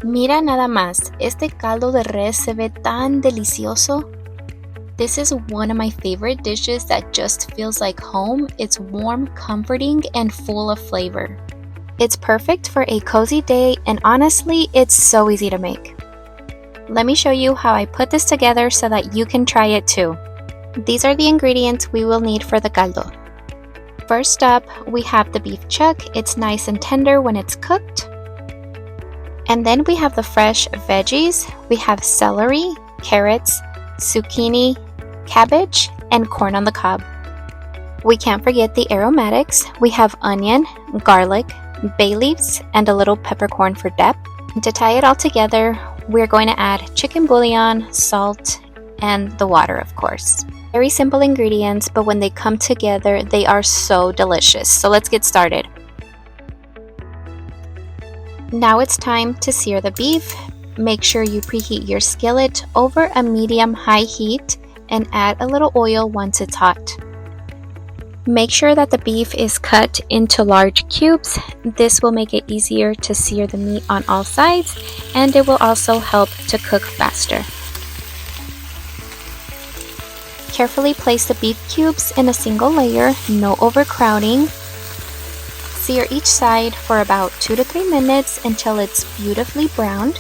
Mira nada más, este caldo de res se ve tan delicioso. This is one of my favorite dishes that just feels like home. It's warm, comforting, and full of flavor. It's perfect for a cozy day, and honestly, it's so easy to make. Let me show you how I put this together so that you can try it too. These are the ingredients we will need for the caldo. First up, we have the beef chuck. It's nice and tender when it's cooked. And then we have the fresh veggies. We have celery, carrots, zucchini, cabbage, and corn on the cob. We can't forget the aromatics. We have onion, garlic, bay leaves, and a little peppercorn for depth. To tie it all together, we're going to add chicken bouillon, salt, and the water, of course. Very simple ingredients, but when they come together, they are so delicious. So let's get started. Now it's time to sear the beef. Make sure you preheat your skillet over a medium-high heat and add a little oil once it's hot. Make sure that the beef is cut into large cubes. This will make it easier to sear the meat on all sides, and it will also help to cook faster. Carefully place the beef cubes in a single layer, no overcrowding. Sear each side for about 2 to 3 minutes until it's beautifully browned.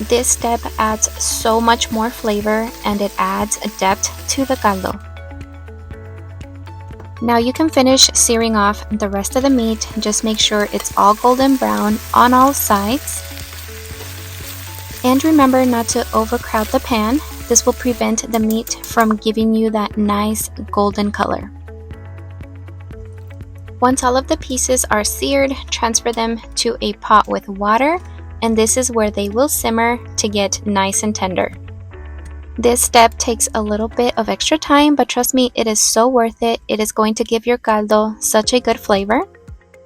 This step adds so much more flavor and it adds depth to the caldo. Now you can finish searing off the rest of the meat. Just make sure it's all golden brown on all sides. And remember not to overcrowd the pan. This will prevent the meat from giving you that nice golden color. Once all of the pieces are seared, transfer them to a pot with water, and this is where they will simmer to get nice and tender. This step takes a little bit of extra time, but trust me, it is so worth it. It is going to give your caldo such a good flavor.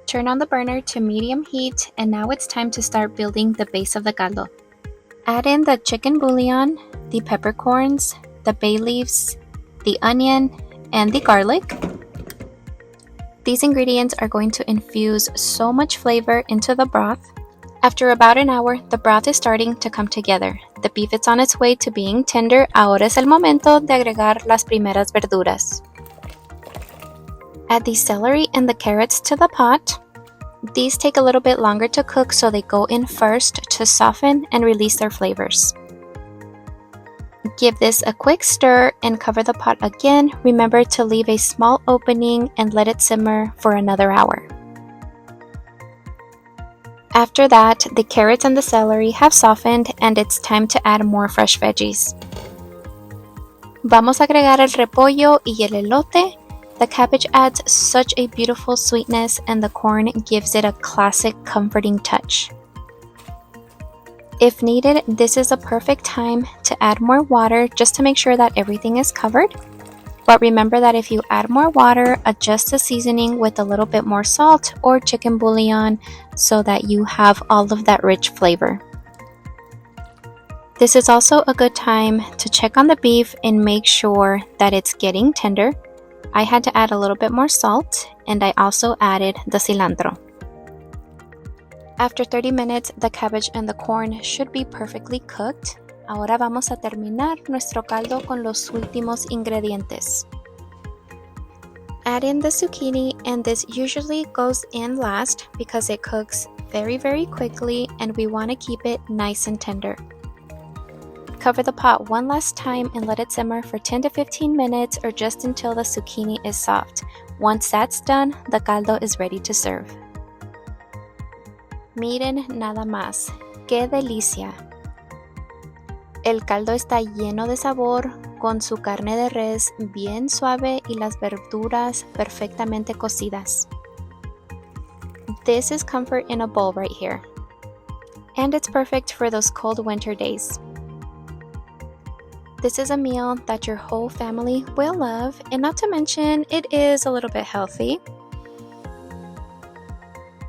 Turn on the burner to medium heat, and now it's time to start building the base of the caldo. Add in the chicken bouillon, the peppercorns, the bay leaves, the onion, and the garlic. These ingredients are going to infuse so much flavor into the broth. After about an hour, the broth is starting to come together. The beef is on its way to being tender. Ahora es el momento de agregar las primeras verduras. Add the celery and the carrots to the pot. These take a little bit longer to cook, so they go in first to soften and release their flavors. Give this a quick stir and cover the pot again. Remember to leave a small opening and let it simmer for another hour. After that, the carrots and the celery have softened and it's time to add more fresh veggies. Vamos a agregar el repollo y el elote. The cabbage adds such a beautiful sweetness and the corn gives it a classic comforting touch. If needed, this is a perfect time to add more water just to make sure that everything is covered. But remember that if you add more water, adjust the seasoning with a little bit more salt or chicken bouillon so that you have all of that rich flavor. This is also a good time to check on the beef and make sure that it's getting tender. I had to add a little bit more salt, and I also added the cilantro. After 30 minutes, the cabbage and the corn should be perfectly cooked. Ahora vamos a terminar nuestro caldo con los últimos ingredientes. Add in the zucchini, and this usually goes in last because it cooks very quickly and we want to keep it nice and tender. Cover the pot one last time and let it simmer for 10 to 15 minutes or just until the zucchini is soft. Once that's done, the caldo is ready to serve. Miren nada más, qué delicia. El caldo está lleno de sabor con su carne de res bien suave y las verduras perfectamente cocidas. This is comfort in a bowl right here. And it's perfect for those cold winter days. This is a meal that your whole family will love, and not to mention, it is a little bit healthy.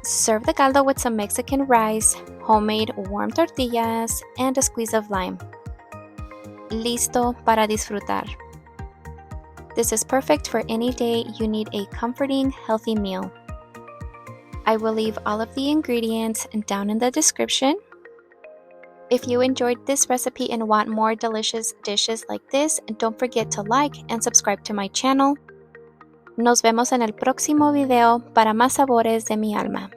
Serve the caldo with some Mexican rice, homemade warm tortillas, and a squeeze of lime. Listo para disfrutar. This is perfect for any day you need a comforting, healthy meal. I will leave all of the ingredients down in the description. If you enjoyed this recipe and want more delicious dishes like this, don't forget to like and subscribe to my channel. Nos vemos en el próximo video para más sabores de mi alma.